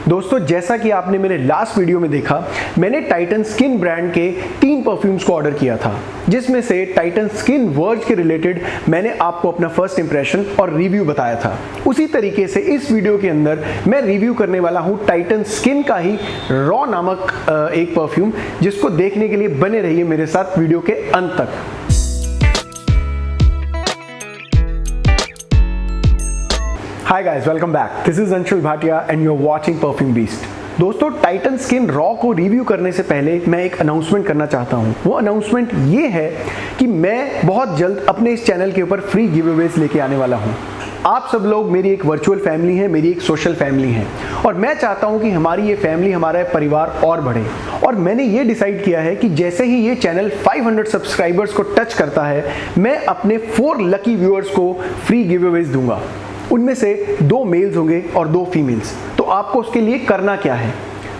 दोस्तों जैसा कि आपने मेरे लास्ट वीडियो में देखा, मैंने टाइटन स्किन ब्रांड के 3 परफ्यूम्स को ऑर्डर किया था, जिसमें से टाइटन स्किन वर्ज के रिलेटेड मैंने आपको अपना फर्स्ट इंप्रेशन और रिव्यू बताया था। उसी तरीके से इस वीडियो के अंदर मैं रिव्यू करने वाला हूं टाइटन स्किन का ही रॉ नामक एक परफ्यूम, जिसको देखने के लिए बने रहिए मेरे साथ वीडियो के अंत तक। Hi guys, welcome back. This is Anshul Bhatia and you're watching Perfume Beast. दोस्तों टाइटन स्किन रॉ को रिव्यू करने से पहले मैं एक अनाउंसमेंट करना चाहता हूँ। वो अनाउंसमेंट ये है कि मैं बहुत जल्द अपने इस चैनल के ऊपर फ्री गिवअवेज लेके आने वाला हूँ। आप सब लोग मेरी एक वर्चुअल फैमिली है, मेरी एक सोशल फैमिली है, और मैं चाहता हूं कि हमारी ये फैमिली, हमारा परिवार और बढ़े। और मैंने ये डिसाइड किया है कि जैसे ही ये चैनल 500 सब्सक्राइबर्स को टच करता है, मैं अपने 4 लकी व्यूअर्स को फ्री गिवअवेज दूंगा। उनमें से 2 मेल्स होंगे और 2 फीमेल्स। तो आपको उसके लिए करना क्या है?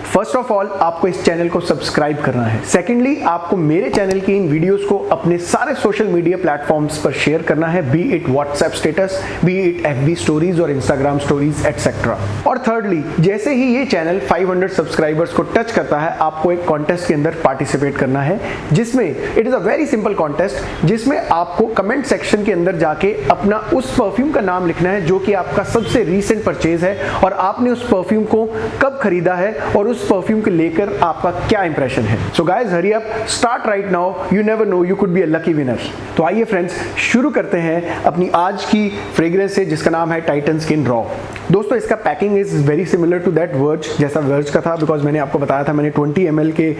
फर्स्ट ऑफ ऑल आपको इस चैनल को सब्सक्राइब करना है। सेकेंडली आपको मेरे चैनल की इन वीडियोस को अपने सारे सोशल मीडिया प्लेटफॉर्म्स पर शेयर करना है, B it WhatsApp status, B it FB stories और इंस्टाग्राम स्टोरीज एटसेट्रा। और थर्डली जैसे ही ये चैनल 500 सब्सक्राइबर्स को टच करता है, आपको एक कॉन्टेस्ट के अंदर पार्टिसिपेट करना है, जिसमें it is a very simple contest, जिसमें आपको कमेंट सेक्शन के अंदर जाके अपना उस परफ्यूम का नाम लिखना है जो कि आपका सबसे रीसेंट परचेज है, और आपने उस परफ्यूम को कब खरीदा है और उस परफ्यूम को लेकर आपका क्या इंप्रेशन है। So guys hurry up, start right now, you never know, you could be a lucky winner. तो आइए फ्रेंड्स शुरू करते हैं अपनी आज की फ्रेग्रेंस से, जिसका नाम है टाइटन स्किन रॉ। दोस्तों इसका packing is very similar to that Verge, जैसा वर्ज का था, बिकॉज मैंने आपको बताया था मैंने 20 ml के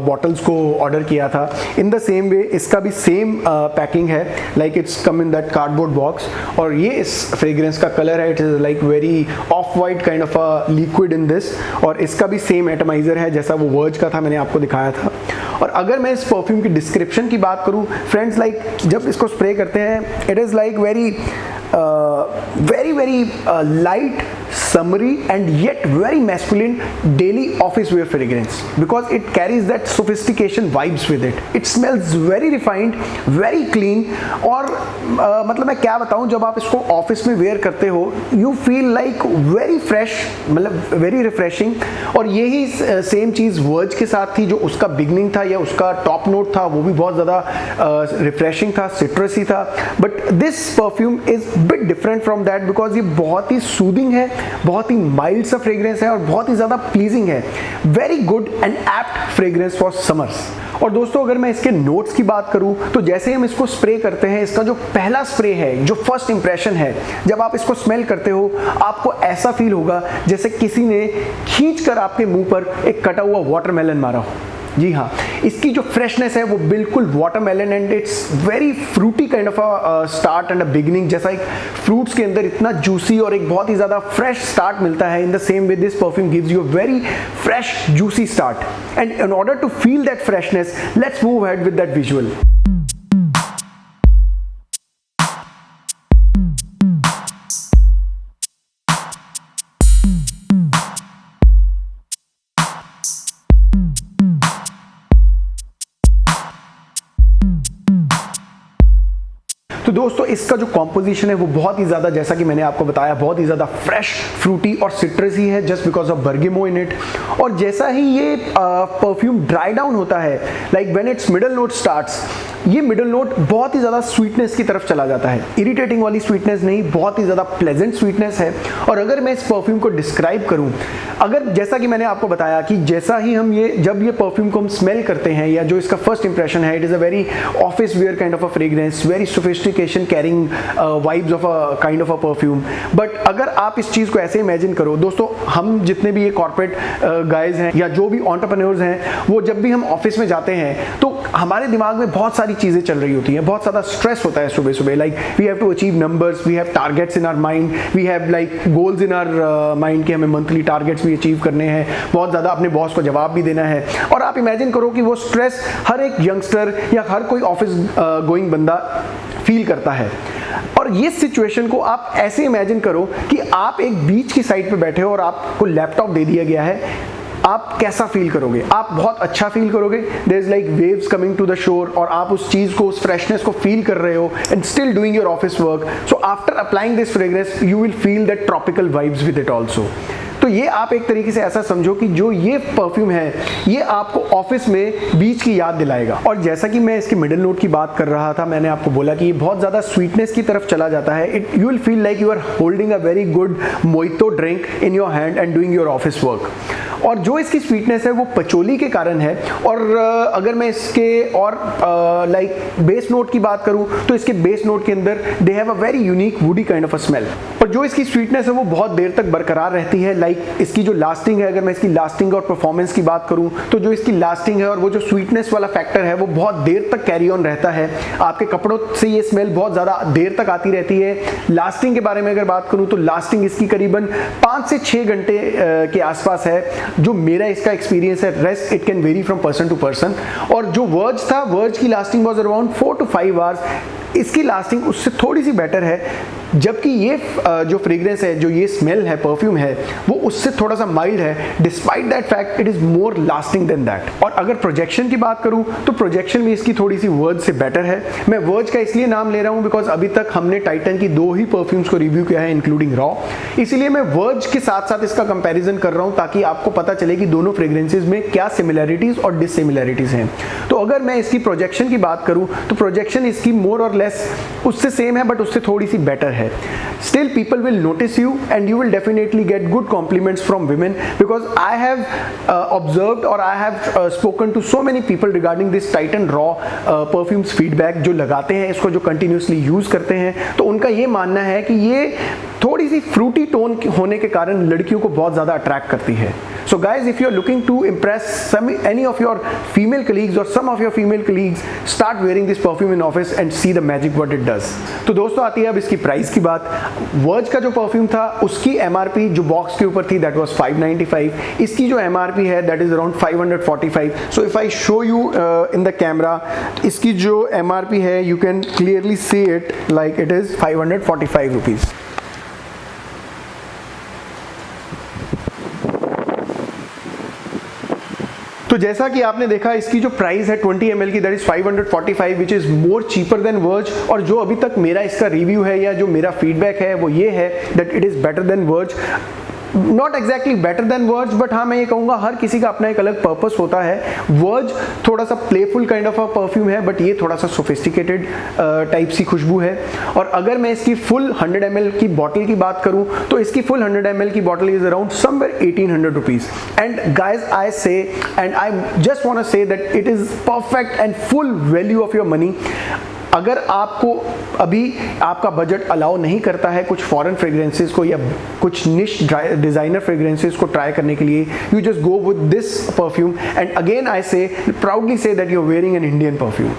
बॉटल्स को ऑर्डर किया था। इन द सेम वे इसका भी सेम पैकिंग है, like it's come in that cardboard box. और ये इस फ्रेग्रेंस का कलर है, it is like very of white kind of a liquid in this, और इसका भी सेम एटमाइजर है जैसा वो वर्ज का था, मैंने आपको दिखाया था। और अगर मैं इस परफ्यूम की डिस्क्रिप्शन की बात करूं फ्रेंड्स, लाइक जब इसको स्प्रे करते हैं, it is like very light, summery and yet very masculine daily office wear fragrance, because it carries that sophistication vibes with it. It smells very refined, very clean, और मतलब मैं क्या बताऊं, जब आप इसको ऑफिस में वेयर करते हो you feel like very fresh, मतलब very refreshing। और यही सेम चीज़ वर्ज के साथ थी, जो उसका बिगनिंग था या उसका टॉप नोट था, वो भी बहुत ज़्यादा रिफ्रेशिंग था, सिट्रसी था। But this perfume is bit different from that, because ये बहुत ही सूदिंग है, बहुत ही माइल्ड सा फ्रेग्रेंस है और बहुत ही ज़्यादा प्लीजिंग है। Very good and apt fragrance for summers. और दोस्तों अगर मैं इसके नोट्स की बात करूं, तो जैसे हम इसको स्प्रे करते हैं, इसका जो पहला स्प्रे है, जो फर्स्ट इंप्रेशन है, जब आप इसको स्मेल करते हो, आपको ऐसा फील होगा जैसे किसी ने खींचकर आपके मुंह पर एक कटा हुआ वाटरमेलन मारा हो। जी हाँ, इसकी जो फ्रेशनेस है वो बिल्कुल watermelon, and it's very Frooti kind of a start and a beginning. जैसा एक फ्रूट्स के अंदर इतना जूसी और एक बहुत ही ज़्यादा फ्रेश स्टार्ट मिलता है, in the same way this perfume gives you a very fresh juicy start. And in order to feel that freshness, let's move ahead with that visual. तो दोस्तों इसका जो कॉम्पोजिशन है वो बहुत ही ज़्यादा, जैसा कि मैंने आपको बताया, बहुत ही ज़्यादा फ्रेश, फ्रूटी और सिट्रसी है, just because of bergamot in it. और जैसा ही ये परफ्यूम ड्राई डाउन होता है, like when it's middle note starts, ये मिडल नोट बहुत ही ज़्यादा स्वीटनेस की तरफ चला जाता है। इरिटेटिंग वाली स्वीटनेस नहीं, बहुत ही ज़्यादा प्लेजेंट स्वीटनेस है। और अगर मैं इस परफ्यूम को डिस्क्राइब करूँ, अगर जैसा कि मैंने आपको बताया कि जैसा ही हम जब ये परफ्यूम को हम स्मेल करते हैं, या जो इसका फर्स्ट इंप्रेशन है, it is a very office where kind of a fragrance, very sophistication carrying vibes of a kind of a perfume. But अगर आप इस चीज़ को ऐसे इमेजिन करो, दोस्तों हम जितने भी ये कॉर्पोरेट गाइज हैं या जो भी एंटरप्रेन्योर्स हैं, वो जब भी हम ऑफिस में जाते हैं तो हमारे दिमाग में बहुत सारी चीज़ें चल रही होती हैं, बहुत ज़्यादा स्ट्रेस होता है सुबह सुबह। Like we have to achieve numbers, we have targets in our mind, we have like goals in our mind कि हमें मंथली टारगेट्स भी अचीव करने हैं, बहुत ज़्यादा अपने बॉस को जवाब भी देना है। और आप इमेजिन करो कि वो स्ट्रेस हर एक यंगस्टर या हर कोई ऑफिस गोइंग बंदा फील करता है। और ये सिचुएशन को आप ऐसे इमेजिन करो कि आप एक बीच की साइड पे बैठे हो और आपको लैपटॉप दे दिया गया है, आप कैसा फील करोगे? आप बहुत अच्छा फील करोगे। There is like waves coming to the shore, और आप उस चीज को, उस फ्रेशनेस को फील कर रहे हो and still doing your office work. So after applying this fragrance you will feel that tropical vibes with it also. तो तो ये आप एक तरीके से ऐसा समझो कि जो ये परफ्यूम है ये आपको ऑफिस में बीच की याद दिलाएगा। और जैसा कि मैं इसकी मिडिल नोट की बात कर रहा था, मैंने आपको बोला कि ये बहुत ज़्यादा स्वीटनेस की तरफ चला जाता है। It you will feel like you are holding a very good mojito drink in your hand and doing your office work. और जो इसकी स्वीटनेस है वो पचोली के कारण है। और अगर मैं इसके और लाइक बेस नोट की बात करूं तो इसके बेस नोट के अंदर they have a very unique woody kind of a smell. और जो इसकी स्वीटनेस है वो बहुत देर तक बरकरार रहती है। लाइक इसकी जो लास्टिंग है, अगर मैं इसकी लास्टिंग और परफॉर्मेंस की बात करूं तो जो इसकी लास्टिंग है और वो जो स्वीटनेस वाला फैक्टर है वो बहुत देर तक कैरी ऑन रहता है। आपके कपड़ों से ये स्मेल बहुत ज़्यादा देर तक आती रहती है। लास्टिंग के बारे में अगर बात करूं तो लास्टिंग इसकी करीबन 5 से 6 घंटे के आसपास है, जो मेरा इसका एक्सपीरियंस है। Rest it can vary from person to person. और जो वर्ज था, वर्ज की lasting was around 4 to 5 hours. इसकी लास्टिंग उससे थोड़ी सी बेटर है, जबकि ये जो फ्रेग्रेंस है, जो ये स्मेल है, परफ्यूम है, वो उससे थोड़ा सा माइल्ड है। Despite that fact it is more lasting than that. और अगर प्रोजेक्शन की बात करूं तो प्रोजेक्शन में इसकी थोड़ी सी वर्ज से बेटर है। मैं वर्ज का इसलिए नाम ले रहा हूं बिकॉज अभी तक हमने टाइटन की 2 ही परफ्यूम्स को रिव्यू किया है इंक्लूडिंग रॉ, इसीलिए मैं वर्ज के साथ साथ इसका कंपैरिजन कर रहा हूं ताकि आपको पता चले कि दोनों फ्रेग्रेंसेस में क्या सिमिलैरिटीज और डिससिमिलैरिटीज हैं। तो अगर मैं इसकी प्रोजेक्शन की बात करूं तो प्रोजेक्शन इसकी मोर और लेस उससे सेम है, बट उससे थोड़ी सी बेटर है। Still people will notice you and you will definitely get good compliments from women, because I have observed or I have spoken to so many people regarding this Titan Raw perfumes feedback, जो लगाते हैं इसको, जो continuously use करते हैं, तो उनका ये मानना है कि ये थोड़ी सी फ्रूटी टोन होने के कारण लड़कियों को बहुत ज़्यादा अट्रैक्ट करती है। So guys, if you are looking to impress any of your female colleagues or some of your female colleagues, start wearing this perfume in office and see the magic what it does. तो दोस्तों आती है अब इसकी price की बात। Verge का जो परफ्यूम था उसकी एमआरपी जो बॉक्स के ऊपर थी दैट वाज 595। इसकी जो एमआरपी है that is around 545। So if I show you in the camera, इसकी जो एमआरपी है you can clearly see it like it is 545 rupees. तो जैसा कि आपने देखा इसकी जो प्राइस है 20 ml की that is 545 which is more cheaper than verge. और जो अभी तक मेरा इसका रिव्यू है या जो मेरा फीडबैक है वो ये है that it is better than verge. Not exactly better than verge, but हाँ मैं ये कहूँगा हर किसी का अपना एक अलग पर्पस होता है। वर्ज थोड़ा सा playful kind of a perfume है, बट ये थोड़ा सा सोफिस्टिकेटेड टाइप सी खुशबू है। और अगर मैं इसकी फुल 100 ml की बॉटल की बात करूँ तो इसकी फुल 100 ml की bottle is around somewhere 1800 rupees. And guys I say and I just want to say that it is perfect and full value of your money. अगर आपको अभी आपका बजट अलाउ नहीं करता है कुछ फॉरेन फ्रेग्रेंसेस को या कुछ निश डिजाइनर फ्रेग्रेंसेस को ट्राई करने के लिए, you just go with this perfume and again I say proudly say that you are wearing an Indian perfume.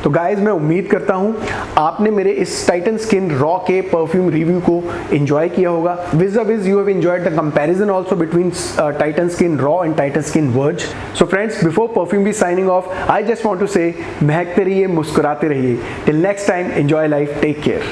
तो गाइज मैं उम्मीद करता हूँ आपने मेरे इस टाइटन स्किन रॉ के परफ्यूम रिव्यू को एंजॉय किया होगा। Wish you have enjoyed the comparison also between Titan skin raw and Titan skin verge. So friends, before perfume be signing off, I just want to say महकते रहिए, मुस्कुराते रहिए। Till next time, enjoy life, take care.